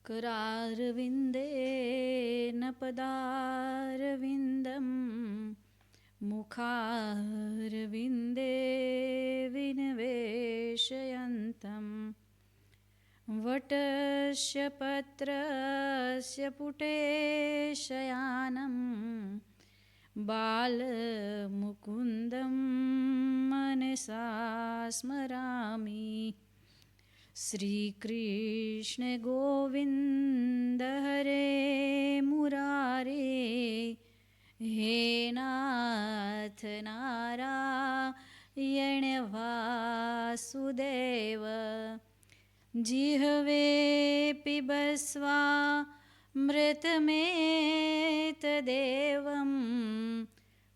करारविन्देन पदारविन्दं मुखारविन्दे विनिवेशयन्तं वटस्य पत्रस्य पुटे शयानं बालमुकुन्दं मनसा स्मरामि। श्रीकृष्ण गोविन्द हरे मुरारे, हे नाथ नारायण वासुदेव। जिह्वे पिबस्वा मृतमेतदेवं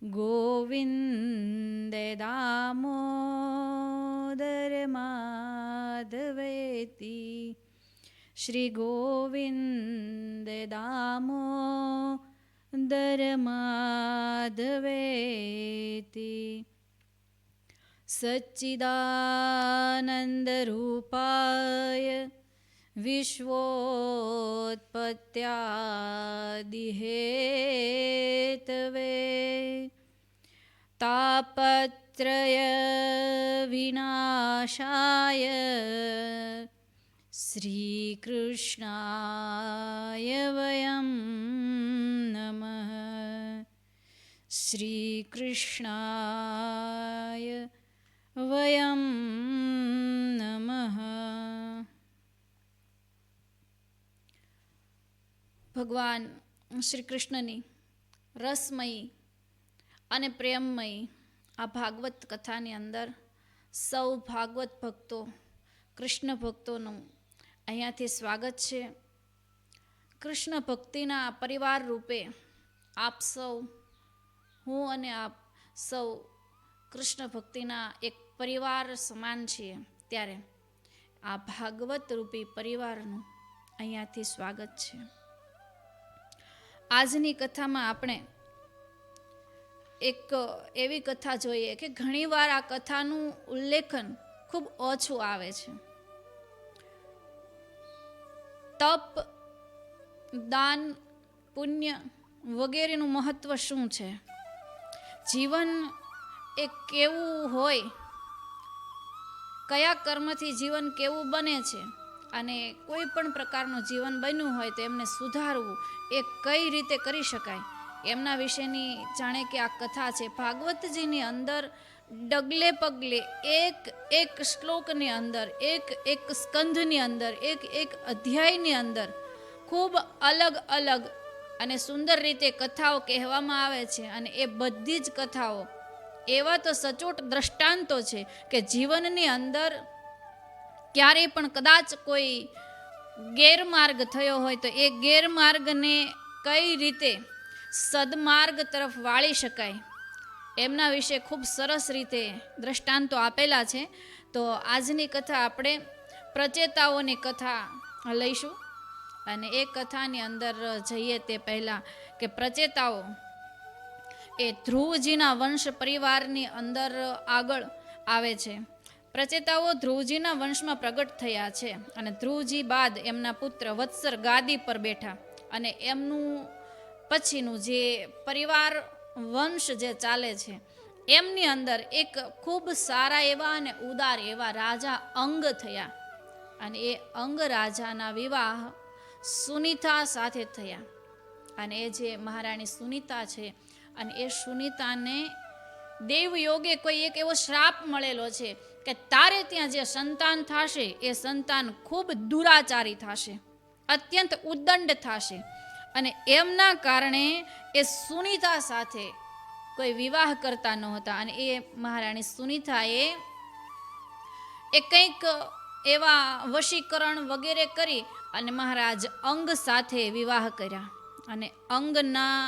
गोविन्द दामोदर माधवेति। श्री गोविन्द दामोदर माधवेति। सच्चिदानन्दरूपाय विश्वोत्पत्त्यादिहेतवे तापत्रय विनाशाय श्रीकृष्णाय वयं नमः। श्रीकृष्णाय वयं नमः। ભગવાન શ્રી કૃષ્ણની રસમયી અને પ્રેમમયી આ ભાગવત કથાની અંદર સૌ ભાગવત ભક્તો, કૃષ્ણ ભક્તોનું અહીંયાથી સ્વાગત છે. કૃષ્ણ ભક્તિના પરિવાર રૂપે આપ સૌ, હું અને આપ સૌ કૃષ્ણ ભક્તિના એક પરિવાર સમાન છીએ, ત્યારે આ ભાગવત રૂપી પરિવારનું અહીંયાથી સ્વાગત છે. આજની કથામાં આપણે એક એવી કથા જોઈએ કે ઘણીવાર આ કથાનું ઉલ્લેખન ખૂબ ઓછું આવે છે. તપ, દાન, પુણ્ય વગેરેનું મહત્વ શું છે? જીવન એ કેવું હોય, કયા કર્મથી જીવન કેવું બને છે, અને કોઈ પણ પ્રકારનું જીવન બન્યું હોય તો એમને સુધારવું એ કઈ રીતે કરી શકાય, એમના વિશેની જાણે કે આ કથા છે. ભાગવતજીની અંદર ડગલે પગલે એક એક શ્લોકની અંદર, એક એક સ્કંધની અંદર, એક એક અધ્યાયની અંદર ખૂબ અલગ અલગ અને સુંદર રીતે કથાઓ કહેવામાં આવે છે. અને એ બધી જ કથાઓ એવા તો સચોટ દ્રષ્ટાંતો છે કે જીવનની અંદર ક્યારેય પણ કદાચ કોઈ ગેરમાર્ગ થયો હોય તો એ ગેરમાર્ગને કઈ રીતે સદમાર્ગ તરફ વાળી શકાય, એમના વિશે ખૂબ સરસ રીતે દ્રષ્ટાંતો આપેલા છે. તો આજની કથા આપણે પ્રચેતાઓની કથા લઈશું. અને એ કથાની અંદર જઈએ તે પહેલાં કે પ્રચેતાઓ એ ધ્રુવજીના વંશ પરિવારની અંદર આગળ આવે છે. પ્રચેતાઓ ધ્રુવજીના વંશમાં પ્રગટ થયા છે અને ધ્રુવજી બાદ એમના પુત્ર વત્સર ગાદી પર બેઠા. અને એમનું પછીનું જે પરિવાર વંશ જે ચાલે છે એમની અંદર એક ખૂબ સારા એવા અને ઉદાર એવા રાજા અંગ થયા. અને એ અંગ રાજાના વિવાહ સુનીતા સાથે થયા. અને એ જે મહારાણી સુનીતા છે, અને એ સુનીતાને દેવયોગે કોઈ એક એવો શ્રાપ મળેલો છે કે તારે ત્યાં જે સંતાન થશે એ સંતાન ખૂબ દુરાચારી થશે, અત્યંત ઉદંડ થશે. અને એમના કારણે એ સુનીતા સાથે કોઈ વિવાહ કરતા નહોતા. અને એ મહારાણી સુનીતાએ કંઈક એવા વશીકરણ વગેરે કરી અને મહારાજ અંગ સાથે વિવાહ કર્યા. અને અંગના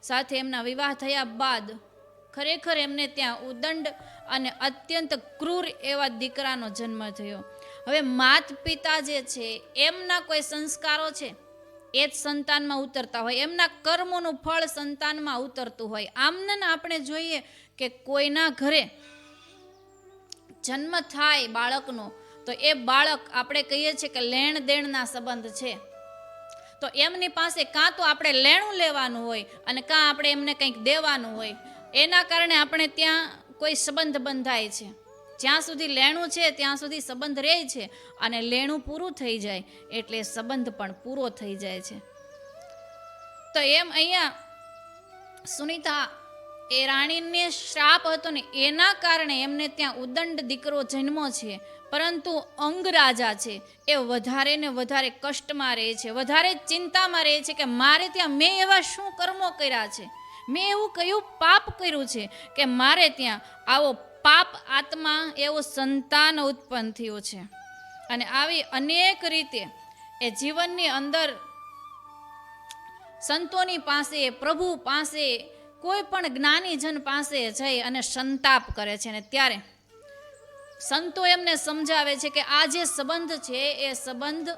સાથે એમના વિવાહ થયા બાદ ખરેખર એમને ત્યાં ઉદંડ અને અત્યંત ક્રૂર એવા દીકરાનો જન્મ થયો. હવે માત પિતા જે છે એમના કોઈ સંસ્કારો છે એ જ સંતાનમાં ઉતરતા હોય, એમના કર્મોનું ફળ સંતાનમાં ઉતરતું હોય. આમને આપણે જોઈએ કે કોઈના ઘરે જન્મ થાય બાળકનો તો એ બાળક આપણે કહીએ છીએ કે લેણ દેણના સંબંધ છે. તો એમની પાસે કાં તો આપણે લેણું લેવાનું હોય અને કાં આપણે એમને કંઈક દેવાનું હોય. એના કારણે આપણે ત્યાં કોઈ સંબંધ બંધાય છે. જ્યાં સુધી લેણું છે ત્યાં સુધી સંબંધ રહે છે, અને લેણું પૂરું થઈ જાય એટલે સંબંધ પણ પૂરો થઈ જાય છે. તો એમ અહીંયા સુનીતા એ રાણીને શ્રાપ હતો ને એના કારણે એમને ત્યાં ઉદંડ દીકરો જન્મો છે, પરંતુ અંગ રાજા છે એ વધારે ને વધારે કષ્ટમાં રહે છે, વધારે ચિંતામાં રહે છે કે મારે ત્યાં મેં એવા શું કર્મો કર્યા છે, મેં એવું કયું પાપ કર્યું છે કે મારે ત્યાં આવો પાપ આત્મા એવો સંતાન ઉત્પન્ન થયો છે. અને આવી અનેક રીતે એ જીવનની અંદર સંતોની પાસે, પ્રભુ પાસે, કોઈ પણ જ્ઞાનીજન પાસે જઈ અને સંતાપ કરે છે. ને ત્યારે સંતો એમને સમજાવે છે કે આ જે સંબંધ છે એ સંબંધ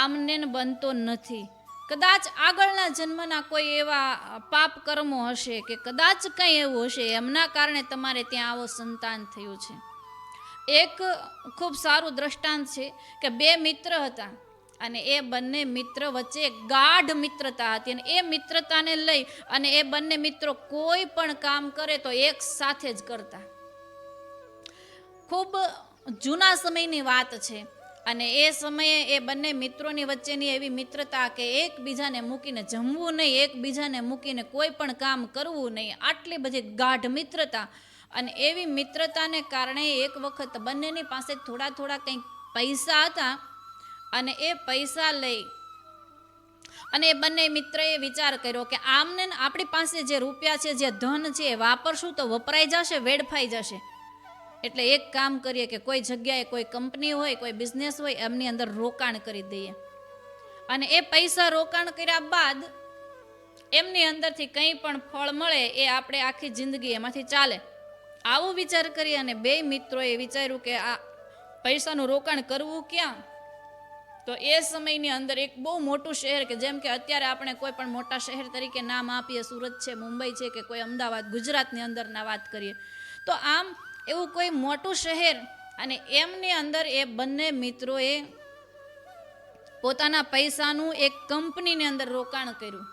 આમને બનતો નથી. કદાચ આગળના જન્મના કોઈ એવા પાપ કર્મો હશે કે કદાચ કંઈ એવું હશે એમના કારણે તમારે ત્યાં આવો સંતાન થયું છે. એક ખૂબ સારું દ્રષ્ટાંત છે કે બે મિત્ર હતા અને એ બંને મિત્ર વચ્ચે ગાઢ મિત્રતા હતી, અને એ મિત્રતાને લઈ અને એ બંને મિત્રો કોઈ પણ કામ કરે તો એક સાથે જ કરતા. ખૂબ જૂના સમયની વાત છે, અને એ સમયે એ બંને મિત્રોની વચ્ચેની એવી મિત્રતા કે એકબીજાને મૂકીને જમવું નહીં, એકબીજાને મૂકીને કોઈ પણ કામ કરવું નહીં, આટલી બધી ગાઢ મિત્રતા. અને એવી મિત્રતાને કારણે એક વખત બંનેની પાસે થોડા થોડા કંઈક પૈસા હતા, અને એ પૈસા લઈ અને એ બંને મિત્રએ વિચાર કર્યો કે આમને આપણી પાસે જે રૂપિયા છે, જે ધન છે એ વાપરશું તો વપરાઈ જશે, વેડફાઈ જશે. એટલે એક કામ કરીએ કે કોઈ જગ્યાએ કોઈ કંપની હોય, કોઈ બિઝનેસ હોય, એમની અંદર રોકાણ કરી દઈએ, અને એ પૈસા રોકાણ કર્યા બાદ એમની અંદરથી કંઈ પણ ફળ મળે એ આપણે આખી જિંદગી એમાંથી ચાલે. આવો વિચાર કરી અને બે મિત્રોએ વિચાર્યું કે આ પૈસાનું રોકાણ કરવું ક્યાં? તો એ સમયની અંદર એક બહુ મોટું શહેર, કે જેમ કે અત્યારે આપણે કોઈ પણ મોટા શહેર તરીકે નામ આપીએ, સુરત છે, મુંબઈ છે, કે કોઈ અમદાવાદ, ગુજરાતની અંદરના વાત કરીએ, તો આમ એવું કોઈ મોટું શહેર, અને એમની અંદર એ બંને મિત્રોએ પોતાના પૈસાનું એક કંપનીની અંદર રોકાણ કર્યું.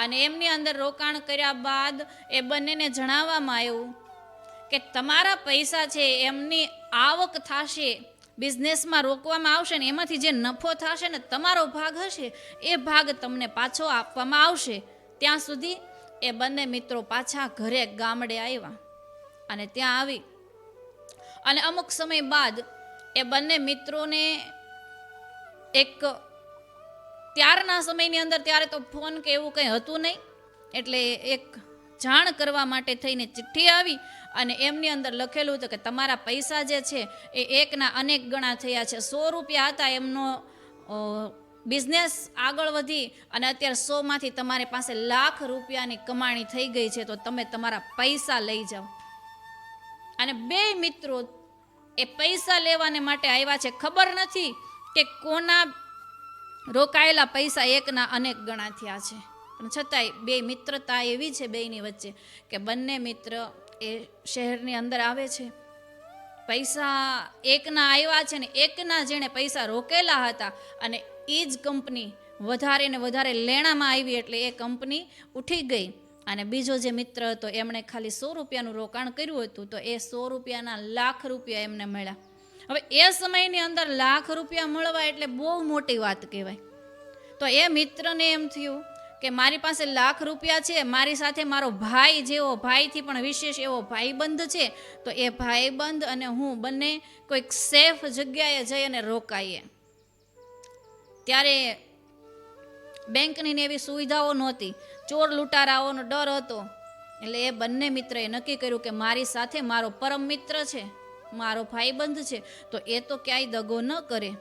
અને એમની અંદર રોકાણ કર્યા બાદ એ બંનેને જણાવવામાં આવ્યું કે તમારા પૈસા છે એમની આવક થશે, બિઝનેસમાં રોકવામાં આવશે ને એમાંથી જે નફો થશે ને તમારો ભાગ હશે એ ભાગ તમને પાછો આપવામાં આવશે. ત્યાં સુધી એ બંને મિત્રો પાછા ઘરે ગામડે આવ્યા, અને ત્યાં આવી અને અમુક સમય બાદ એ બંને મિત્રોને એક, ત્યારના સમયની અંદર ત્યારે તો ફોન કે એવું કંઈ હતું નહીં, એટલે એક જાણ કરવા માટે થઈને ચિઠ્ઠી આવી, અને એમની અંદર લખેલું હતું કે તમારા પૈસા જે છે એ એકના અનેક ગણા થયા છે. 100 રૂપિયા હતા, એમનો બિઝનેસ આગળ વધી અને અત્યારે 100માંથી તમારી પાસે લાખ રૂપિયાની કમાણી થઈ ગઈ છે, તો તમે તમારા પૈસા લઈ જાઓ. અને બે મિત્રો એ પૈસા લેવાને માટે આવ્યા છે. ખબર નથી કે કોના રોકાયેલા પૈસા એકના અનેક ગણા થયા છે, પણ છતાંય બે મિત્રતા એવી છે બેયની વચ્ચે કે બંને મિત્ર એ શહેરની અંદર આવે છે. પૈસા એકના આવ્યા છે ને એકના જેણે પૈસા રોકેલા હતા, અને એ જ કંપની વધારે ને વધારે લેણામાં આવી, એટલે એ કંપની ઉઠી ગઈ. અને બીજો જે મિત્ર હતો એમણે ખાલી 100 રૂપિયાનું રોકાણ કર્યું હતું, તો એ 100 રૂપિયાના લાખ રૂપિયા એમને મળ્યા. હવે એ સમયની અંદર લાખ રૂપિયા મળવા એટલે બહુ મોટી વાત કહેવાય. તો એ મિત્રને એમ થયું કે મારી પાસે લાખ રૂપિયા છે, મારી સાથે મારો ભાઈ જેવો, ભાઈથી પણ વિશેષ એવો ભાઈબંધ છે, તો એ ભાઈબંધ અને હું બંને કોઈક સેફ જગ્યાએ જઈ અને રોકાઈએ. ત્યારે બેંકની એવી સુવિધાઓ નહોતી, ચોર લૂંટારાઓનો ડર હતો, એટલે એ બંને મિત્રએ નક્કી કર્યું કે મારી સાથે મારો પરમ મિત્ર છે, મારો ભાઈબંધ છે, તો એ તો ક્યાંય દગો ન કરે.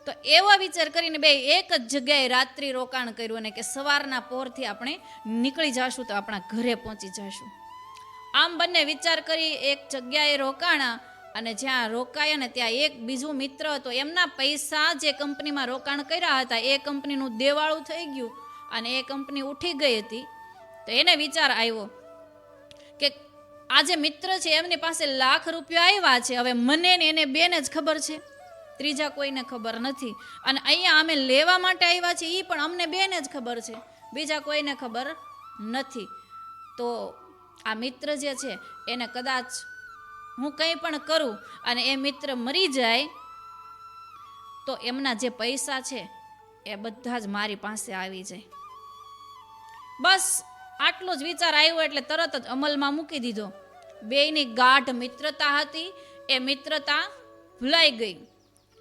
તો એવા વિચાર કરીને બે એક જ જગ્યાએ રાત્રિ રોકાણ કર્યું, અને કે સવારના પોરથી આપણે નીકળી જશું તો આપણા ઘરે પહોંચી જશું. આમ બંને વિચાર કરી એક જગ્યાએ રોકાણા, અને જ્યાં રોકાયા ને ત્યાં એક બીજું મિત્ર હતો, એમના પૈસા જે કંપનીમાં રોકાણ કર્યા હતા એ કંપનીનું દેવાળું થઈ ગયું, અને એ કંપની ઉઠી ગઈ હતી. તો એને વિચાર આવ્યો કે આ જે મિત્ર છે એમની પાસે લાખ રૂપિયા આવ્યા છે, હવે મને ને એને બેને જ ખબર છે ત્રીજા કોઈને ખબર નથી. અને અહીંયા અમે લેવા માટે આવ્યા છીએ એ પણ અમને બેને જ ખબર છે, બીજા કોઈને ખબર નથી. તો આ મિત્ર જે છે એને કદાચ હું કંઈ પણ કરું અને એ મિત્ર મરી જાય તો એમના જે પૈસા છે એ બધા જ મારી પાસે આવી જાય. બસ આટલો જ વિચાર આવ્યો એટલે તરત જ અમલમાં મૂકી દીધો. બેયની ગાઢ મિત્રતા હતી, એ મિત્રતા ભૂલાઈ ગઈ.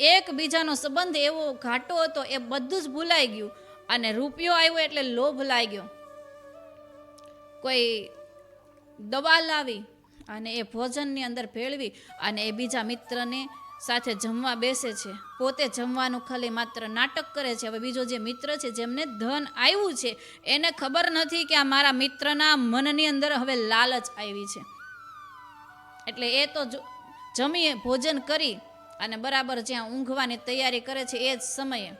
એકબીજાનો સંબંધ એવો ઘાટો હતો એ બધું જ ભૂલાઈ ગયું. અને રૂપિયો આવ્યો એટલે લોભ લાગ્યો. કોઈ દવા લાવી અને એ ભોજનની અંદર ભેળવી અને એ બીજા મિત્રને સાથે જમવા બેસે છે. પોતે જમવાનું ખાલી માત્ર નાટક કરે છે. હવે બીજો જે મિત્ર છે જેમને ધન આવ્યું છે એને ખબર નથી કે આ મારા મિત્રના મનની અંદર હવે લાલચ આવી છે. એટલે એ તો જમી ભોજન કરી અને બરાબર જ્યાં ઊંઘવાની તૈયારી કરે છે એ જ સમયે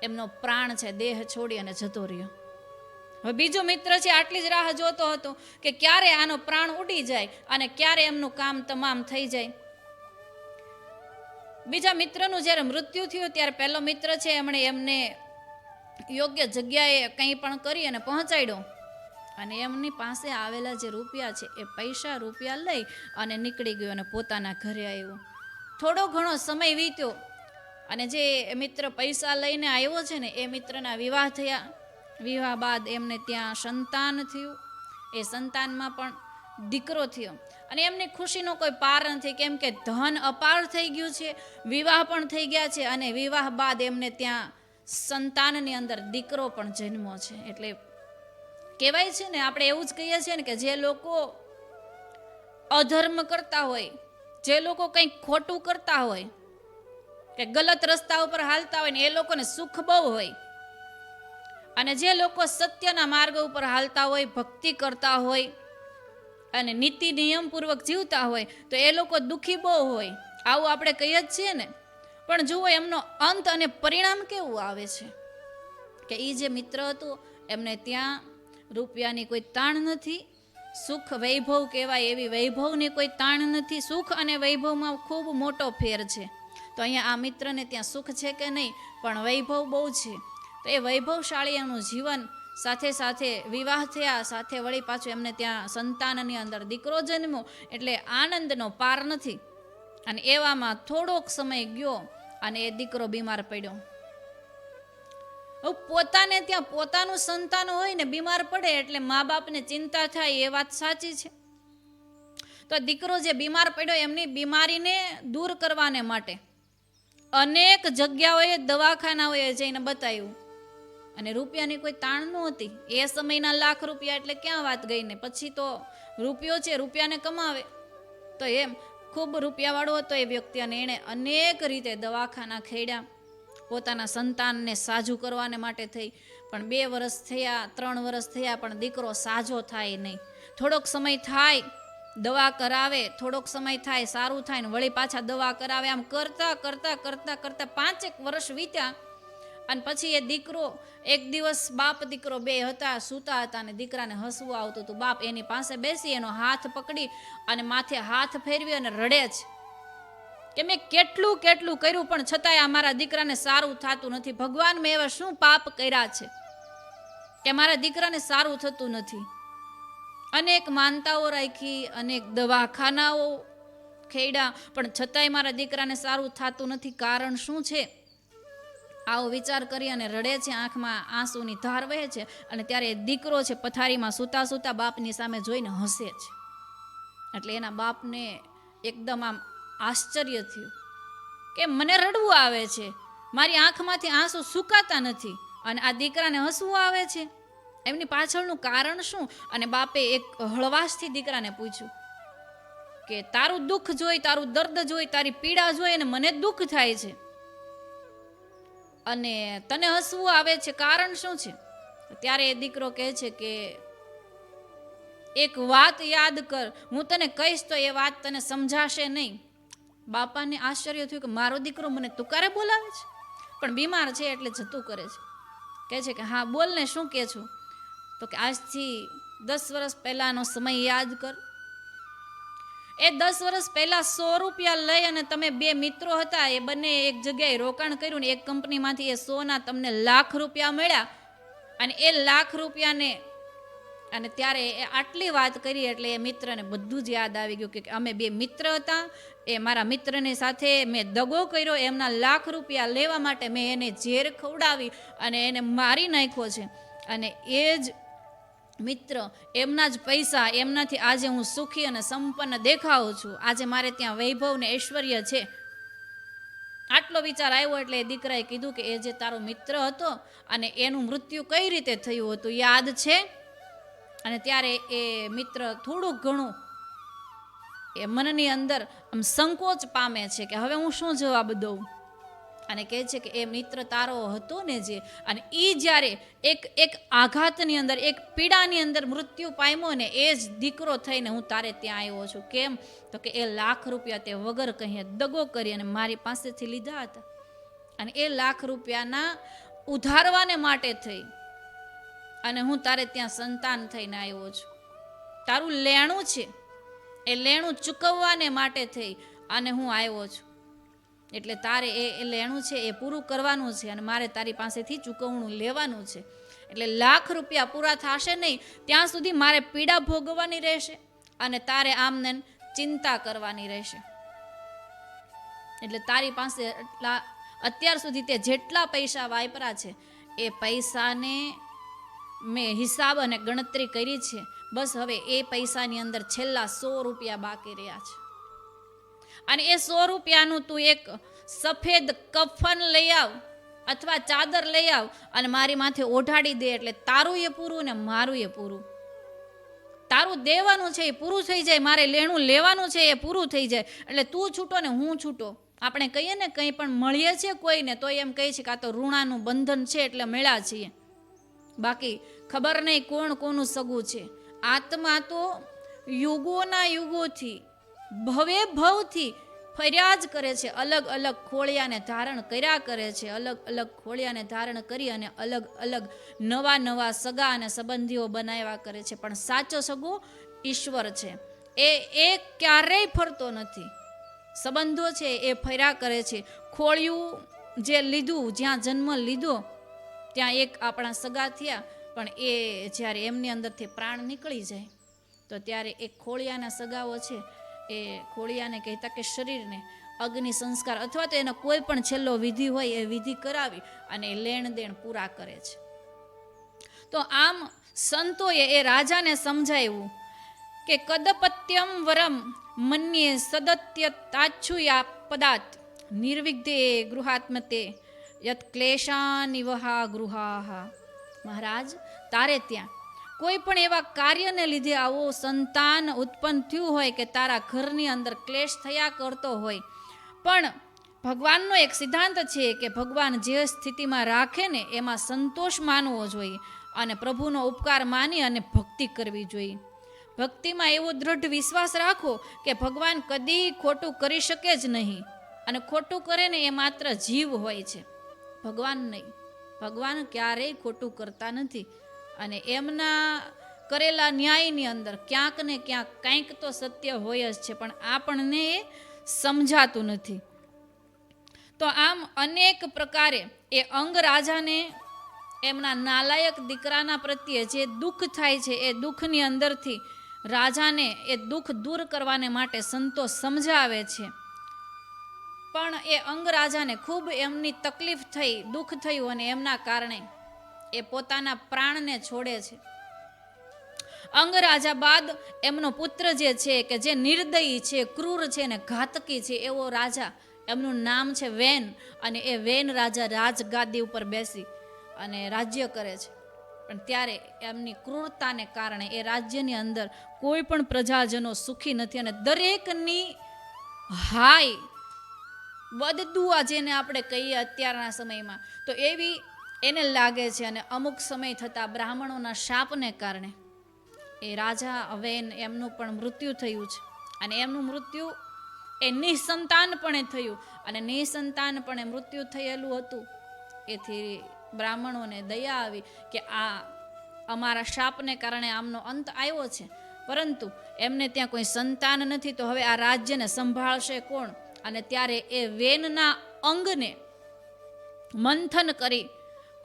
એમનો પ્રાણ છે દેહ છોડી અને જતો રહ્યો. હવે બીજો મિત્ર છે આટલી જ રાહ જોતો હતો કે ક્યારે આનો પ્રાણ ઉડી જાય અને ક્યારે એમનું કામ તમામ થઈ જાય. બીજા મિત્રનું જ્યારે મૃત્યુ થયું ત્યારે પહેલો મિત્ર છે એમણે એમને યોગ્ય જગ્યાએ કંઈ પણ કરી અને પહોંચાડ્યો. અને એમની પાસે આવેલા જે રૂપિયા છે એ પૈસા રૂપિયા લઈ અને નીકળી ગયો અને પોતાના ઘરે આવ્યો. થોડો ઘણો સમય વીત્યો અને જે મિત્ર પૈસા લઈને આવ્યો છે ને એ મિત્રના વિવાહ થયા. વિવાહ બાદ એમને ત્યાં સંતાન થયું. એ સંતાનમાં પણ દીકરો થયો અને એમની ખુશીનો કોઈ પાર નથી, કેમ કે ધન અપાર થઈ ગયું છે, વિવાહ પણ થઈ ગયા છે અને વિવાહ બાદ એમને ત્યાં સંતાનની અંદર દીકરો પણ જન્મો છે. એટલે કહેવાય છે ને, આપણે એવું જ કહીએ છીએ ને કે જે લોકો અધર્મ કરતા હોય, જે લોકો કંઈક ખોટું કરતા હોય કે ગલત રસ્તા ઉપર હાલતા હોય ને એ લોકોને સુખ બહુ હોય, અને જે લોકો સત્યના માર્ગ ઉપર હાલતા હોય, ભક્તિ કરતા હોય અને નીતિ નિયમપૂર્વક જીવતા હોય તો એ લોકો દુઃખી બહુ હોય. આવું આપણે કહીએ જ છીએ ને. પણ જુઓ એમનો અંત અને પરિણામ કેવું આવે છે કે એ જે મિત્ર હતું એમને ત્યાં રૂપિયાની કોઈ તાણ નથી, સુખ વૈભવ કહેવાય એવી વૈભવની કોઈ તાણ નથી. સુખ અને વૈભવમાં ખૂબ મોટો ફેર છે. તો અહીંયા આ મિત્રને ત્યાં સુખ છે કે નહીં, પણ વૈભવ બહુ છે. તો એ વૈભવશાળી એનું જીવન, સાથે સાથે વિવાહ થયા, સાથે વળી પાછું એમને ત્યાં સંતાનની અંદર દીકરો જન્મ્યો, એટલે આનંદનો પાર નથી. અને એવામાં થોડોક સમય ગયો અને એ દીકરો બીમાર પડ્યો. પોતાને ત્યાં પોતાનું સંતાન હોય ને બીમાર પડે એટલે મા બાપને ચિંતા થાય, એ વાત સાચી છે. તો દીકરો જે બીમાર પડ્યો એમની બીમારીને દૂર કરવાને માટે અનેક જગ્યાઓએ દવાખાનાઓએ જઈને બતાવ્યું અને રૂપિયાની કોઈ તાણ નહોતી. એ સમયના લાખ રૂપિયા એટલે ક્યાં વાત ગઈ ને. પછી તો રૂપિયો છે, રૂપિયાને કમાવે. તો એમ ખૂબ રૂપિયાવાળો હતો એ વ્યક્તિ અને એણે અનેક રીતે દવાખાના ખેડ્યા પોતાના સંતાનને સાજું કરવાને માટે થઈ. પણ 2 વર્ષ થયા, 3 વર્ષ થયા, પણ દીકરો સાજો થાય નહીં. થોડોક સમય થાય દવા કરાવે, થોડોક સમય થાય સારું થાય ને વળી પાછા દવા કરાવે. આમ કરતા કરતા કરતા કરતા 5 વર્ષ વીત્યા. અને પછી એ દીકરો એક દિવસ, બાપ દીકરો 2 હતા, સૂતા હતા અને દીકરાને હસવું આવતું હતું. બાપ એની પાસે બેસી એનો હાથ પકડી અને માથે હાથ ફેરવી અને રડે છે કે મેં કેટલું કેટલું કર્યું પણ છતાંય આ મારા દીકરાને સારું થતું નથી. ભગવાન, મેં એવા શું પાપ કર્યા છે કે મારા દીકરાને સારું થતું નથી. અનેક માનતાઓ રાખી, અનેક દવાખાનાઓ ખેડ્યા, પણ છતાંય મારા દીકરાને સારું થતું નથી. કારણ શું છે? આવો વિચાર કરી અને રડે છે, આંખમાં આંસુની ધાર વહે છે. અને ત્યારે દીકરો છે પથારીમાં સૂતા સૂતા બાપની સામે જોઈને હસે છે. એટલે એના બાપને એકદમ આમ આશ્ચર્ય થયું કે મને રડવું આવે છે, મારી આંખમાંથી આંસુ સુકાતા નથી અને આ દીકરાને હસવું આવે છે. એમની પાછળનું કારણ શું? અને બાપે એક હળવાશથી દીકરાને પૂછ્યું કે તારું દુઃખ જોઈ, તારું દર્દ જોઈ, તારી પીડા જોઈ અને મને દુઃખ થાય છે અને તને હસવું આવે છે, કારણ શું છે? ત્યારે એ દીકરો કહે છે કે એક વાત યાદ કર, હું તને કહીશ તો એ વાત તને સમજાશે નહીં. બાપાને આશ્ચર્ય થયું કે મારો દીકરો મને તુકારે બોલાવે છે, પણ બીમાર છે એટલે જતું કરે છે. કહે છે કે હા બોલ ને, શું કહે છો? તો કે આજથી 10 વર્ષ પહેલાનો સમય યાદ કર. એ 10 વર્ષ પહેલા 100 રૂપિયા લઈ અને તમે બે મિત્રો હતા, એ બંને એક જગ્યાએ રોકાણ કર્યું ને એક કંપનીમાંથી એ 100ના તમને લાખ રૂપિયા મળ્યા, અને એ લાખ રૂપિયાને અને ત્યારે એ આટલી વાત કરી એટલે એ મિત્રને બધું જ યાદ આવી ગયું કે અમે બે મિત્ર હતા, એ મારા મિત્રની સાથે મેં દગો કર્યો, એમના લાખ રૂપિયા લેવા માટે મેં એને ઝેર ખવડાવી અને એને મારી નાખ્યો છે, અને એ જ મિત્ર, એમના જ પૈસા, એમનાથી આજે હું સુખી અને સંપન્ન દેખાઉં છું, આજે મારે ત્યાં વૈભવ ને ઐશ્વર્ય છે. આટલો વિચાર આવ્યો એટલે એ દીકરાએ કીધું કે એ જે તારો મિત્ર હતો અને એનું મૃત્યુ કઈ રીતે થયું હતું યાદ છે? અને ત્યારે એ મિત્ર થોડુંક ઘણું એ મનની અંદર આમ સંકોચ પામે છે કે હવે હું શું જવાબ દઉં, અને કહે છે કે એ મિત્ર તારો હતો ને જે, અને એ જ્યારે એક આઘાતની અંદર, એક પીડાની અંદર મૃત્યુ પામ્યો ને, એ જ દીકરો થઈને હું તારે ત્યાં આવ્યો છું. કેમ? તો કે એ લાખ રૂપિયા તે વગર કહીએ દગો કરી અને મારી પાસેથી લીધા હતા, અને એ લાખ રૂપિયાના ઉધારવાને માટે થઈ અને હું તારે ત્યાં સંતાન થઈને આવ્યો છું. તારું લેણું છે, એ લેણું ચૂકવવાને માટે થઈ અને હું આવ્યો છું, એટલે તારે એ લેણું છે એ પૂરું કરવાનું છે અને મારે તારી પાસેથી ચૂકવણું લેવાનું છે. એટલે લાખ રૂપિયા પૂરા થશે નહીં ત્યાં સુધી મારે પીડા ભોગવવાની રહેશે અને તારે આમને ચિંતા કરવાની રહેશે. એટલે તારી પાસે અત્યાર સુધી તે જેટલા પૈસા વાપરા છે એ પૈસાને મેં હિસાબ અને ગણતરી કરી છે, બસ હવે એ પૈસાની અંદર છેલ્લા 100 રૂપિયા બાકી રહ્યા છે, અને એ 100 રૂપિયાનું તું એક સફેદ કફન લઈ આવ અથવા ચાદર લઈ આવ અને મારી માથે ઓઢાડી દે, એટલે તારું એ પૂરું ને મારું એ પૂરું. તારું દેવાનું છે એ પૂરું થઈ જાય, મારે લેણું લેવાનું છે એ પૂરું થઈ જાય, એટલે તું છૂટો ને હું છૂટો. આપણે કહીએ ને કંઈ પણ મળીએ છીએ કોઈને તો એમ કહે છે કે આ તો ઋણાનું બંધન છે એટલે મળ્યા છીએ, બાકી ખબર નહીં કોણ કોનું સગું છે. આત્મા તો યુગોના યુગોથી ભવે ભવથી ફર્યા જ કરે છે, અલગ અલગ ખોળિયાને ધારણ કર્યા કરે છે, અલગ અલગ ખોળિયાને ધારણ કરી અને અલગ અલગ નવા નવા સગા અને સંબંધીઓ બનાવ્યા કરે છે, પણ સાચો સગો ઈશ્વર છે, એ ક્યારેય ફરતો નથી. સંબંધો છે એ ફર્યા કરે છે. ખોળિયું જે લીધું, જ્યાં જન્મ લીધો ત્યાં એક આપણા સગા થયા, પણ એ જ્યારે એમની અંદરથી પ્રાણ નીકળી જાય તો ત્યારે એક ખોળિયાના સગાઓ છે એ ખોળિયાને કહેતા કે શરીરને અગ્નિ સંસ્કાર અથવા તો એનો કોઈ પણ છેલ્લો વિધિ હોય એ વિધિ કરાવી અને લેણ દેણ પૂરા કરે છે. તો આમ સંતોએ એ રાજાને સમજાવ્યું કે કદપત્યમ વરમ મન્યે સદત્ય તાચ્છુયા પદાત નિર્વિઘ્ને ગૃહાત્મતે યત ક્લેશા નિવહા ગૃહાહ. મહારાજ, તારે ત્યાં કોઈ પણ એવા કાર્યને લીધે આવો સંતાન ઉત્પન્ન થયું હોય કે તારા ઘરની અંદર ક્લેશ થયા કરતો હોય, પણ ભગવાનનો એક સિદ્ધાંત છે કે ભગવાન જે સ્થિતિમાં રાખે ને એમાં સંતોષ માનવો જોઈએ અને પ્રભુનો ઉપકાર માની અને ભક્તિ કરવી જોઈએ. ભક્તિમાં એવો દૃઢ વિશ્વાસ રાખો કે ભગવાન કદી ખોટું કરી શકે જ નહીં, અને ખોટું કરે ને એ માત્ર જીવ હોય છે, ભગવાન નહીં. ભગવાન ક્યારેય ખોટું કરતા નથી, અને એમના કરેલા ન્યાયની અંદર ક્યાંક ને ક્યાંક કંઈક તો સત્ય હોય જ છે, પણ આપણને એ સમજાતું નથી. તો આમ અનેક પ્રકારે એ અંગ રાજાને એમના નાલાયક દીકરાના પ્રત્યે જે દુઃખ થાય છે એ દુઃખની અંદરથી રાજાને એ દુઃખ દૂર કરવાને માટે સંતો સમજાવે છે. પણ એ અંગરાજાને ખૂબ એમની તકલીફ થઈ, દુઃખ થયું, અને એમના કારણે એ પોતાના પ્રાણને છોડે છે. અંગરાજા બાદ એમનો પુત્ર જે છે કે જે નિર્દયી છે, ક્રૂર છે ને ઘાતકી છે એવો રાજા, એમનું નામ છે વેન, અને એ વેન રાજા રાજગાદી ઉપર બેસી અને રાજ્ય કરે છે. પણ ત્યારે એમની ક્રૂરતાને કારણે એ રાજ્યની અંદર કોઈ પણ પ્રજાજનો સુખી નથી, અને દરેકની હાય બદદુઆ જેને આપણે કહીએ અત્યારના સમયમાં તો એવી એને લાગે છે. અને અમુક સમય થતાં બ્રાહ્મણોના શાપને કારણે એ રાજા વેન એમનું પણ મૃત્યુ થયું છે, અને એમનું મૃત્યુ એ નિસંતાનપણે થયું, અને નિસંતાનપણે મૃત્યુ થયેલું હતું એથી બ્રાહ્મણોને દયા આવી કે આ અમારા શાપને કારણે આમનો અંત આવ્યો છે, પરંતુ એમને ત્યાં કોઈ સંતાન નથી, તો હવે આ રાજ્યને સંભાળશે કોણ? અને ત્યારે એ વેનના અંગને મંથન કરી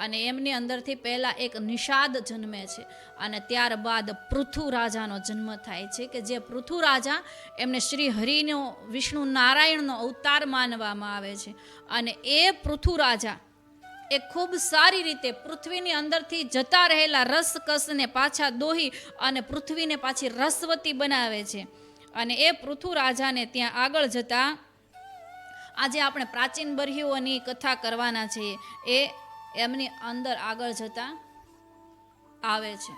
અને એમની અંદરથી પહેલા એક નિષાદ જન્મે છે અને ત્યારબાદ પૃથુ રાજાનો જન્મ થાય છે, કે જે પૃથુ રાજા એમને શ્રી હરિનો વિષ્ણુ નારાયણનો અવતાર માનવામાં આવે છે. અને એ પૃથુ રાજા એ ખૂબ સારી રીતે પૃથ્વીની અંદરથી જતા રહેલા રસકસને પાછા દોહી અને પૃથ્વીને પાછી રસવતી બનાવે છે. અને એ પૃથુ રાજાને ત્યાં આગળ જતા આજે આપણે પ્રાચીન બરહીઓની કથા કરવાના છીએ, એ એમની અંદર આગળ જતા આવે છે.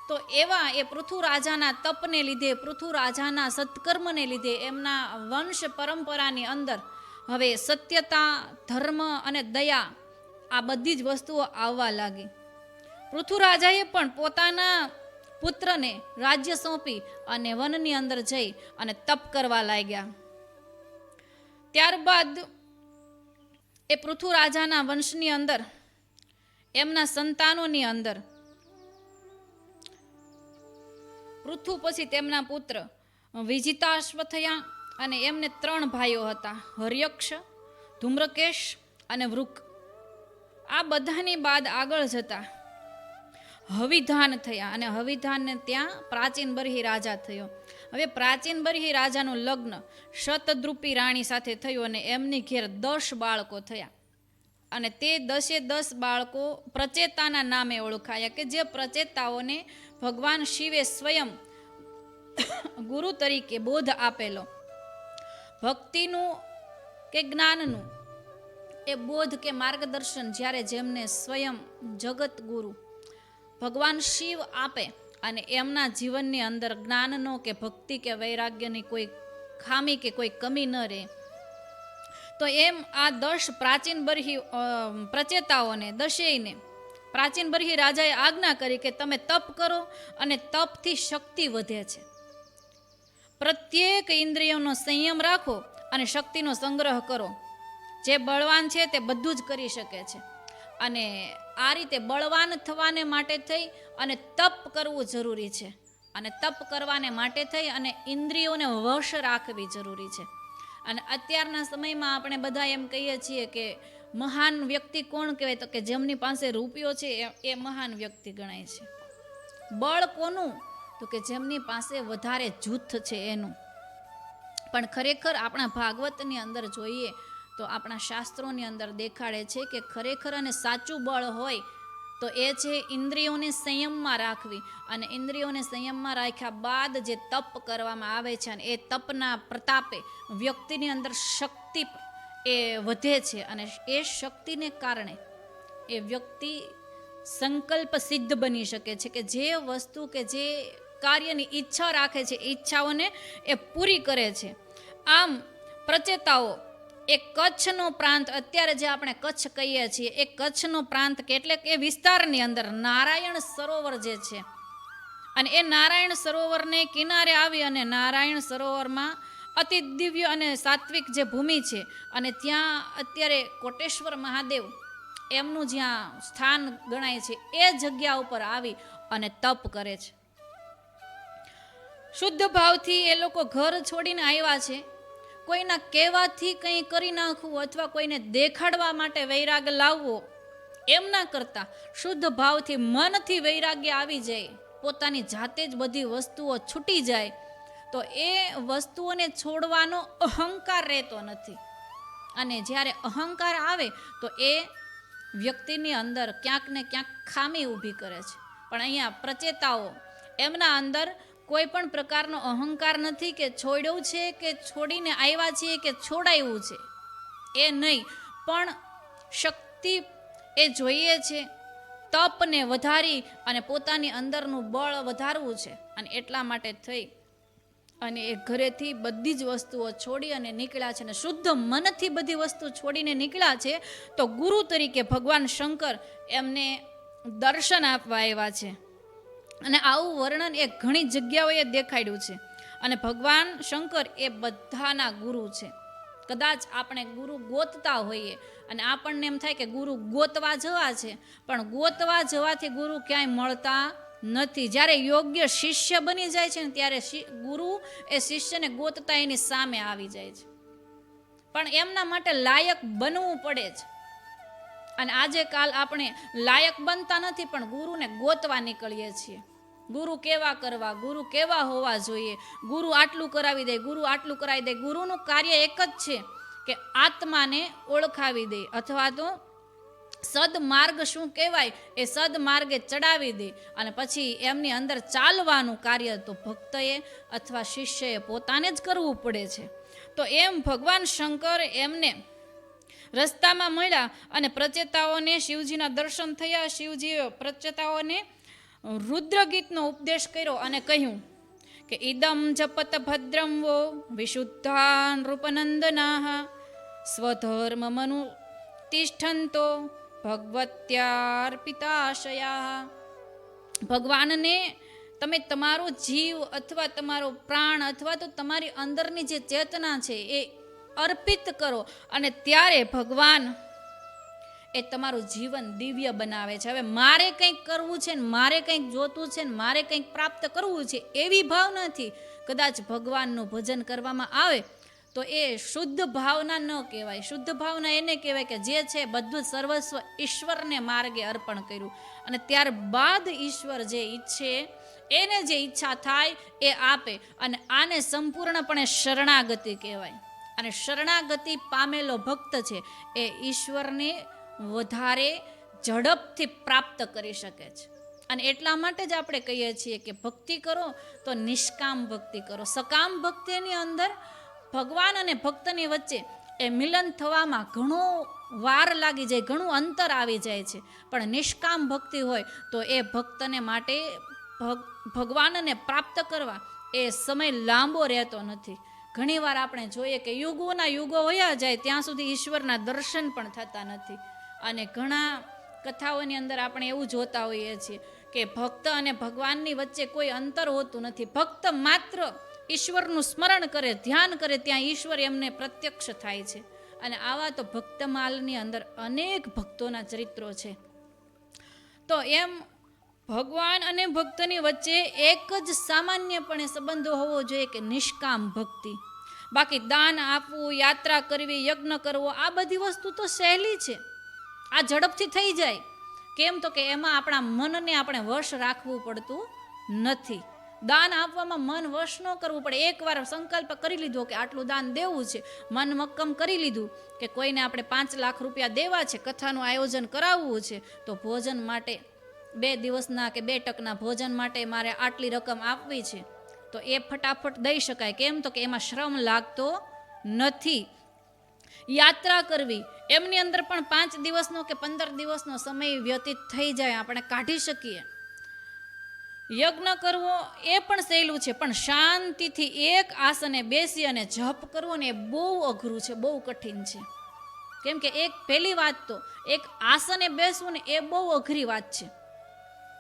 તો એવા એ પૃથુ રાજાના તપને લીધે, પૃથુ રાજાના સત્કર્મને લીધે એમના વંશ પરંપરાની અંદર હવે સત્યતા, ધર્મ અને દયા આ બધી જ વસ્તુઓ આવવા લાગી. પૃથુ રાજાએ પણ પોતાના પુત્રને રાજ્ય સોંપી અને વનની અંદર જઈ અને તપ કરવા લાગ્યા. ત્યારબાદ એ પૃથુ રાજાના વંશની અંદર, એમના સંતાનોની અંદર પૃથુ પછી તેમના પુત્ર વિજિતાશ્વ થયા અને એમને 3 ભાઈઓ હતા, હર્યક્ષ, ધૂમ્રકેશ અને વૃક. આ બધાની બાદ આગળ જતા હવિધાન થયા અને હવિધાનને ત્યાં પ્રાચીન બરહી રાજા થયો. હવે પ્રાચીન બરહી રાજાનું લગ્ન શતદ્રુપી રાણી સાથે થયું અને એમની ઘેર 10 બાળકો થયા. અને તે 10 બાળકો પ્રચેતાના નામે ઓળખાયા, કે જે પ્રચેતાઓને ભગવાન શિવે સ્વયં ગુરુ તરીકે બોધ આપેલો. ભક્તિનું કે જ્ઞાનનું એ બોધ કે માર્ગદર્શન જ્યારે જેમને સ્વયં જગત ગુરુ ભગવાન શિવ આપે અને એમના જીવનની અંદર જ્ઞાનનો કે ભક્તિ કે વૈરાગ્યની કોઈ ખામી કે કોઈ કમી ન રહે, તો એમ આ 10 પ્રાચીન બરહી પ્રચેતાઓને 10ને પ્રાચીન બરહી રાજાએ આજ્ઞા કરી કે તમે તપ કરો અને તપથી શક્તિ વધે છે. પ્રત્યેક ઇન્દ્રિયોનો સંયમ રાખો અને શક્તિનો સંગ્રહ કરો. જે બળવાન છે તે બધું જ કરી શકે છે. અને આ રીતે બળવાન થવાને માટે થઈ અને તપ કરવું જરૂરી છે. અને તપ કરવાને માટે થઈ અને ઇન્દ્રિયોને વશ રાખવી જરૂરી છે. અને અત્યારના સમયમાં આપણે બધા એમ કહીએ છીએ કે મહાન વ્યક્તિ કોણ કહેવાય, તો કે જેમની પાસે રૂપિયો છે એ મહાન વ્યક્તિ ગણાય છે. બળ કોનું? તો કે જેમની પાસે વધારે જૂથ છે એનું. પણ ખરેખર આપણા ભાગવતની અંદર જોઈએ તો આપણા શાસ્ત્રોની અંદર દેખાડે છે કે ખરેખર અને સાચું બળ હોય તો એ છે ઇન્દ્રિયોને સંયમમાં રાખવી. અને ઇન્દ્રિયોને સંયમમાં રાખ્યા બાદ જે તપ કરવામાં આવે છે અને એ તપના પ્રતાપે વ્યક્તિની અંદર શક્તિ એ વધે છે. અને એ શક્તિને કારણે એ વ્યક્તિ સંકલ્પ સિદ્ધ બની શકે છે, કે જે વસ્તુ કે જે કાર્યની ઈચ્છા રાખે છે ઈચ્છાઓને એ પૂરી કરે છે. આમ પ્રચેતાઓ એ કચ્છનો પ્રાંત, અત્યારે જે આપણે કચ્છ કહીએ છીએ, એ કચ્છનો પ્રાંત કે એટલે કે એ વિસ્તારની અંદર નારાયણ સરોવર જે છે, અને એ નારાયણ સરોવરને કિનારે આવી અને નારાયણ સરોવરમાં અતિ દિવ્ય અને સાત્વિક જે ભૂમિ છે, અને ત્યાં અત્યારે કોટેશ્વર મહાદેવ એમનું જ્યાં સ્થાન ગણાય છે, એ જગ્યા ઉપર આવી અને તપ કરે છે. શુદ્ધ ભાવથી એ લોકો ઘર છોડીને આવ્યા છે. કોઈના કહેવાથી કંઈ કરી નાખવું અથવા કોઈને દેખાડવા માટે વૈરાગ લાવવો એમ ના કરતા શુદ્ધ ભાવથી મનથી વૈરાગ્ય આવી જાય, પોતાની જાતે જ બધી વસ્તુઓ છૂટી જાય, તો એ વસ્તુઓને છોડવાનો અહંકાર રહેતો નથી. અને જ્યારે અહંકાર આવે તો એ વ્યક્તિની અંદર ક્યાંક ને ક્યાંક ખામી ઊભી કરે છે. પણ અહીંયા પ્રચેતાઓ એમના અંદર કોઈ પણ પ્રકારનો અહંકાર નથી કે છોડ્યું છે કે છોડીને આવ્યા છીએ કે છોડાયું છે, એ નહીં. પણ શક્તિ એ જોઈએ છે, તપને વધારી અને પોતાની અંદરનું બળ વધારવું છે. અને એટલા માટે થઈ અને એ ઘરેથી બધી જ વસ્તુઓ છોડી અને નીકળ્યા છે. અને શુદ્ધ મનથી બધી વસ્તુ છોડીને નીકળ્યા છે. તો ગુરુ તરીકે ભગવાન શંકર એમને દર્શન આપવા આવ્યા છે. અને આવું વર્ણન એ ઘણી જગ્યાઓએ દેખાડ્યું છે. અને ભગવાન શંકર એ બધાના ગુરુ છે. કદાચ આપણે ગુરુ ગોતતા હોઈએ અને આપણને એમ થાય કે ગુરુ ગોતવા જવા છે, પણ ગોતવા જવાથી ગુરુ ક્યાંય મળતા નથી. જ્યારે યોગ્ય શિષ્ય બની જાય છે ને ત્યારે ગુરુ એ શિષ્યને ગોતતા એની સામે આવી જાય છે, પણ એમના માટે લાયક બનવું પડે છે. અને આજે કાલ આપણે લાયક બનતા નથી, પણ ગુરુને ગોતવા નીકળીએ છીએ. ગુરુ કેવા કરવા, ગુરુ કેવા હોવા જોઈએ, ગુરુ આટલું કરાવી દે, ગુરુ આટલું કરાવી દે. ગુરુનું કાર્ય એક જ છે કે આત્માને ઓળખાવી દે, અથવા તો સદમાર્ગ શું કહેવાય એ સદમાર્ગે ચડાવી દે, અને પછી એમની અંદર ચાલવાનું કાર્ય તો ભક્તએ અથવા શિષ્યએ પોતાને જ કરવું પડે છે. તો એમ ભગવાન શંકર એમને રસ્તામાં મળ્યા અને પ્રચેતાઓને શિવજીના દર્શન થયા. શિવજીએ પ્રચેતાઓને રુદ્રગીતનો ઉપદેશ કર્યો અને કહ્યું કે ઇદમ જપત ભદ્રમ વો વિશુદ્ધા નૃપનંદનાઃ સ્વધર્મ મનુ તિષ્ઠંતો ભગવત્યાર્પિતાશયા. ભગવાનને તમે તમારો જીવ અથવા તમારો પ્રાણ અથવા તો તમારી અંદરની જે ચેતના છે એ અર્પિત કરો, અને ત્યારે ભગવાન એ તમારું જીવન દિવ્ય બનાવે છે. હવે મારે કંઈક કરવું છે ને મારે કંઈક જોતું છે ને મારે કંઈક પ્રાપ્ત કરવું છે એવી ભાવનાથી કદાચ ભગવાનનું ભજન કરવામાં આવે તો એ શુદ્ધ ભાવના ન કહેવાય. શુદ્ધ ભાવના એને કહેવાય કે જે છે બધું સર્વસ્વ ઈશ્વરને માર્ગે અર્પણ કર્યું, અને ત્યારબાદ ઈશ્વર જે ઈચ્છે એને જે ઈચ્છા થાય એ આપે, અને આને સંપૂર્ણપણે શરણાગતિ કહેવાય. અને શરણાગતિ પામેલો ભક્ત છે એ ઈશ્વરને વધારે ઝડપથી પ્રાપ્ત કરી શકે છે. અને એટલા માટે જ આપણે કહીએ છીએ કે ભક્તિ કરો તો નિષ્કામ ભક્તિ કરો. સકામ ભક્તિની અંદર ભગવાન અને ભક્તની વચ્ચે એ મિલન થવામાં ઘણો વાર લાગી જાય, ઘણું અંતર આવી જાય છે. પણ નિષ્કામ ભક્તિ હોય તો એ ભક્તને માટે ભગવાનને પ્રાપ્ત કરવા એ સમય લાંબો રહેતો નથી. ઘણીવાર આપણે જોઈએ કે યુગોના યુગો વયા જાય ત્યાં સુધી ઈશ્વરના દર્શન પણ થતા નથી. અને ઘણા કથાઓની અંદર આપણે એવું જોતા હોઈએ છીએ કે ભક્ત અને ભગવાનની વચ્ચે કોઈ અંતર હોતું નથી. ભક્ત માત્ર ઈશ્વરનું સ્મરણ કરે, ધ્યાન કરે, ત્યાં ઈશ્વર એમને પ્રત્યક્ષ થાય છે. અને આવા તો ભક્તમાલની અંદર અનેક ભક્તોના ચરિત્રો છે. તો એમ ભગવાન અને ભક્તની વચ્ચે એક જ સામાન્યપણે સંબંધો હોવો જોઈએ કે નિષ્કામ ભક્તિ. બાકી દાન આપવું, યાત્રા કરવી, યજ્ઞ કરવો, આ બધી વસ્તુ તો સહેલી છે, આ ઝડપથી થઈ જાય. કેમ તો કે એમાં આપણા મનને આપણે વશ રાખવું પડતું નથી. દાન આપવામાં મન વશ ન કરવું પડે. એકવાર સંકલ્પ કરી લીધો કે આટલું દાન દેવું છે, મન મક્કમ કરી લીધું કે કોઈને આપણે 5 લાખ રૂપિયા દેવા છે, કથાનું આયોજન કરાવવું છે, તો ભોજન માટે 2 દિવસના કે 2 ટકના ભોજન માટે મારે આટલી રકમ આપવી છે, તો એ ફટાફટ દઈ શકાય. કેમ તો કે એમાં શ્રમ લાગતો નથી. યાત્રા કરવી એમની અંદર પણ 5 દિવસનો કે 15 દિવસનો સમય વ્યતીત થઈ જાય, આપણે કાઢી શકીએ. યજ્ઞ કરવો એ પણ સહેલું છે, પણ શાંતિથી એક આસને બેસી અને જપ કરવો ને એ બહુ અઘરું છે, બહુ કઠિન છે. કેમ કે પહેલી વાત તો એક આસને બેસવું ને એ બહુ અઘરી વાત છે.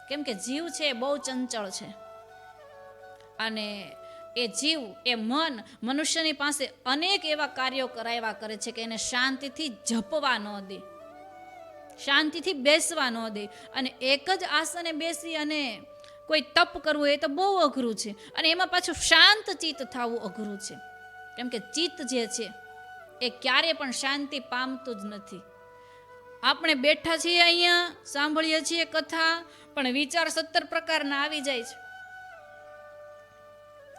કેમ કે જીવ છે એ બહુ ચંચળ છે, અને એ જીવ, એ મન મનુષ્યની પાસે અનેક એવા કાર્યો કરાવ્યા કરે છે કે એને શાંતિથી જપવા ન દે, શાંતિથી બેસવા ન દે. અને એક જ આસને બેસી અને કોઈ તપ કરવું એ તો બહુ અઘરું છે. અને એમાં પાછું શાંત ચિત્ત થવું અઘરું છે. કેમ કે ચિત્ત જે છે એ ક્યારે પણ શાંતિ પામતું જ નથી. આપણે બેઠા છીએ અહીંયા, સાંભળીએ છીએ કથા, પણ વિચાર 17 પ્રકારના આવી જાય છે.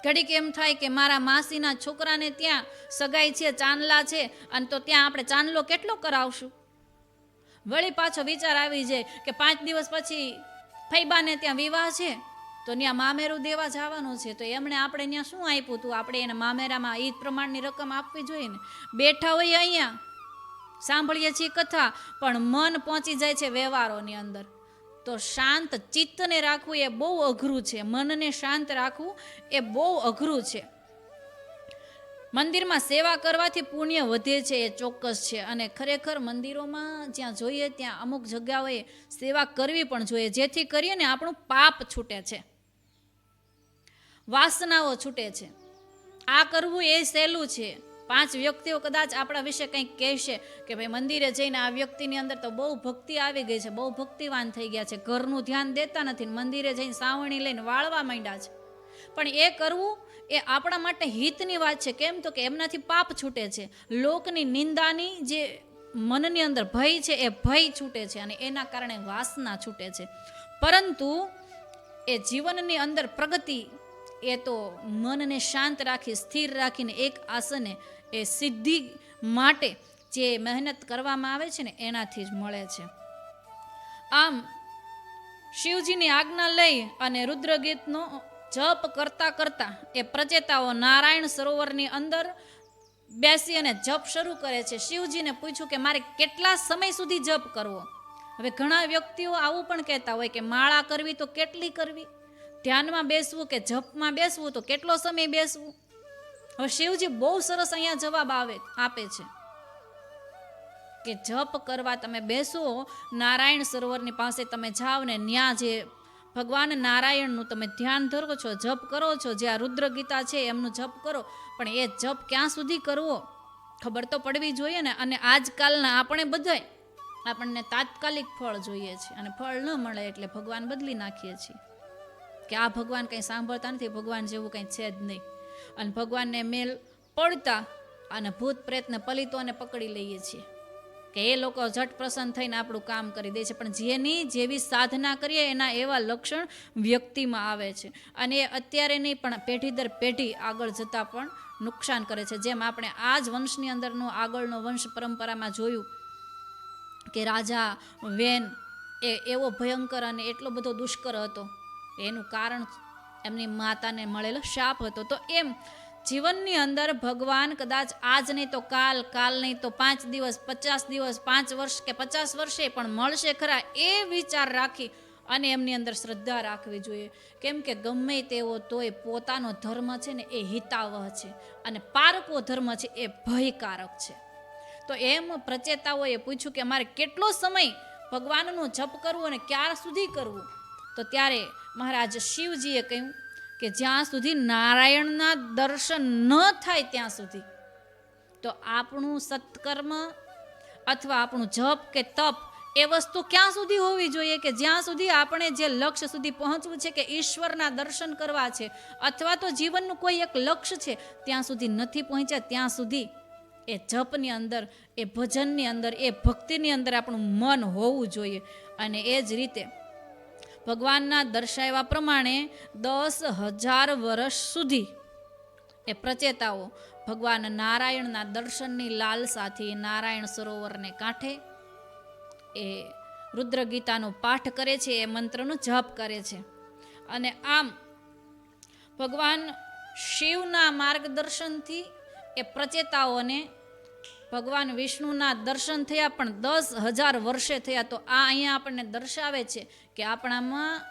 ઘડીક એમ થાય કે મારા માસીના છોકરાને ત્યાં સગાઈ છે, ચાંદલા છે, અને તો ત્યાં આપણે ચાંદલો કેટલો કરાવશું. વળી પાછો વિચાર આવી જાય કે 5 દિવસ પછી ફૈબાને ત્યાં વિવાહ છે, તો ત્યાં મામેરું દેવા જવાનું છે, તો એમણે આપણે ત્યાં શું આપ્યું હતું, આપણે એને મામેરામાં ઈ પ્રમાણની રકમ આપવી જોઈએ ને. બેઠા હોઈએ અહીંયા, સાંભળીએ છીએ કથા, પણ મન પહોંચી જાય છે વ્યવહારોની અંદર. તો શાંત ચિત્તને રાખવું એ બહુ અઘરું છે. મનને શાંત રાખવું એ બહુ અઘરું છે. મંદિરમાં સેવા કરવાથી પુણ્ય વધે છે, એ ચોક્કસ છે. અને ખરેખર મંદિરોમાં જ્યાં જોઈએ ત્યાં અમુક જગ્યાઓએ સેવા કરવી પણ જોઈએ, જેથી કરીએ ને આપણું પાપ છૂટે છે, વાસનાઓ છૂટે છે. આ કરવું એ સહેલું છે, 5 વ્યક્તિઓ કદાચ આપણા વિશે કંઈક કહેશે કે ભાઈ મંદિરે જઈને આ વ્યક્તિની અંદર તો બહુ ભક્તિ આવી ગઈ છે, બહુ ભક્તિવાન થઈ ગયા છે, ઘરનું ધ્યાન દેતા નથી, મંદિરે જઈને સાવણી લઈને વાળવા માંડ્યા છે. પણ એ કરવું એ આપણા માટે હિતની વાત છે. કેમ તો કે એમનાથી પાપ છૂટે છે, લોકની નિંદાની જે મનની અંદર ભય છે એ ભય છૂટે છે અને એના કારણે વાસના છૂટે છે. પરંતુ એ જીવનની અંદર પ્રગતિ એ તો મનને શાંત રાખી, સ્થિર રાખીને એક આસને એ સિદ્ધિ માટે જે મહેનત કરવામાં આવે છે ને એનાથી જ મળે છે. આમ શિવજીની આજ્ઞા લઈ અને રુદ્રગીતનો જપ કરતા કરતા એ પ્રચેતાઓ નારાયણ સરોવરની અંદર બેસી અને જપ શરૂ કરે છે. શિવજીને પૂછ્યું કે મારે કેટલા સમય સુધી જપ કરવો? હવે ઘણા વ્યક્તિઓ આવું પણ કહેતા હોય કે માળા કરવી તો કેટલી કરવી, ધ્યાનમાં બેસવું કે જપમાં બેસવું તો કેટલો સમય બેસવું. હવે શિવજી બહુ સરસ અહીંયા જવાબ આપે છે કે જપ કરવા તમે બેસો, નારાયણ સરોવરની પાસે તમે જાઓ ને ત્યાં જે ભગવાન નારાયણનું તમે ધ્યાન ધરો છો, જપ કરો છો, જે આ રુદ્ર ગીતા છે એમનું જપ કરો. પણ એ જપ ક્યાં સુધી કરવો ખબર તો પડવી જોઈએ ને. અને આજકાલના આપણે બધાય આપણને તાત્કાલિક ફળ જોઈએ છે અને ફળ ન મળે એટલે ભગવાન બદલી નાખીએ છીએ કે આ ભગવાન કંઈ સાંભળતા નથી, ભગવાન જેવું કંઈ છે જ નહીં. અને ભગવાનને મેલ પડતા અને ભૂત પ્રેતને પલિતોને પકડી લઈએ છીએ કે એ લોકો ઝટ પ્રસન્ન થઈને આપણું કામ કરી દે છે. પણ જેની જેવી સાધના કરીએ એના એવા લક્ષણ વ્યક્તિમાં આવે છે અને એ અત્યારે નહીં પણ પેઢી દર પેઢી આગળ જતાં પણ નુકસાન કરે છે. જેમ આપણે આ જ વંશની અંદરનો આગળનો વંશ પરંપરામાં જોયું કે રાજા વેન એ એવો ભયંકર અને એટલો બધો દુષ્કર હતો, એનું કારણ એમની માતાને મળેલો શાપ હતો. તો એમ જીવનની અંદર ભગવાન કદાચ આજ નહીં તો કાલ, કાલ નહીં તો 5 દિવસ, 50 દિવસ, 5 વર્ષ કે 50 વર્ષે પણ મળશે ખરા, એ વિચાર રાખી અને એમની અંદર શ્રદ્ધા રાખવી જોઈએ. કેમ કે ગમે તેવો તોય પોતાનો ધર્મ છે ને એ હિતાવહ છે અને પારકો ધર્મ છે એ ભયકારક છે. તો એમ પ્રચેતાઓએ પૂછ્યું કે મારે કેટલો સમય ભગવાનનું જપ કરવું અને ક્યાં સુધી કરવું? તો ત્યારે મહારાજ શિવજીએ કહ્યું કે જ્યાં સુધી નારાયણના દર્શન ન થાય ત્યાં સુધી. તો આપણું સત્કર્મ અથવા આપણું જપ કે તપ એ વસ્તુ ક્યાં સુધી હોવી જોઈએ કે જ્યાં સુધી આપણે જે લક્ષ્ય સુધી પહોંચવું છે કે ઈશ્વરના દર્શન કરવા છે અથવા તો જીવનનું કોઈ એક લક્ષ્ય છે ત્યાં સુધી નથી પહોંચ્યા ત્યાં સુધી એ જપની અંદર, એ ભજનની અંદર, એ ભક્તિની અંદર આપણું મન હોવું જોઈએ. અને એ જ રીતે ભગવાનના દર્શાવ્યા પ્રમાણે 10,000 વર્ષ સુધી એ પ્રચેતાઓ ભગવાન નારાયણના દર્શનની લાલસાથી નારાયણ સરોવરને કાંઠે એ રુદ્ર ગીતાનો પાઠ કરે છે, એ મંત્રનો જપ કરે છે. અને આમ ભગવાન શિવના માર્ગદર્શનથી એ પ્રચેતાઓને ભગવાન વિષ્ણુના દર્શન થયા પણ 10,000 વર્ષે થયા. તો આ અહીંયા આપણને દર્શાવે છે કે આપણામાં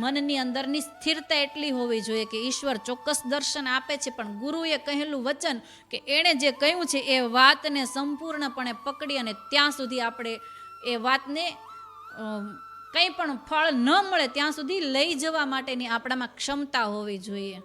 મનની અંદરની સ્થિરતા એટલી હોવી જોઈએ કે ઈશ્વર ચોક્કસ દર્શન આપે છે, પણ ગુરુએ કહેલું વચન કે એણે જે કહ્યું છે એ વાતને સંપૂર્ણપણે પકડી અને ત્યાં સુધી આપણે એ વાતને કંઈ પણ ફળ ન મળે ત્યાં સુધી લઈ જવા માટેની આપણામાં ક્ષમતા હોવી જોઈએ.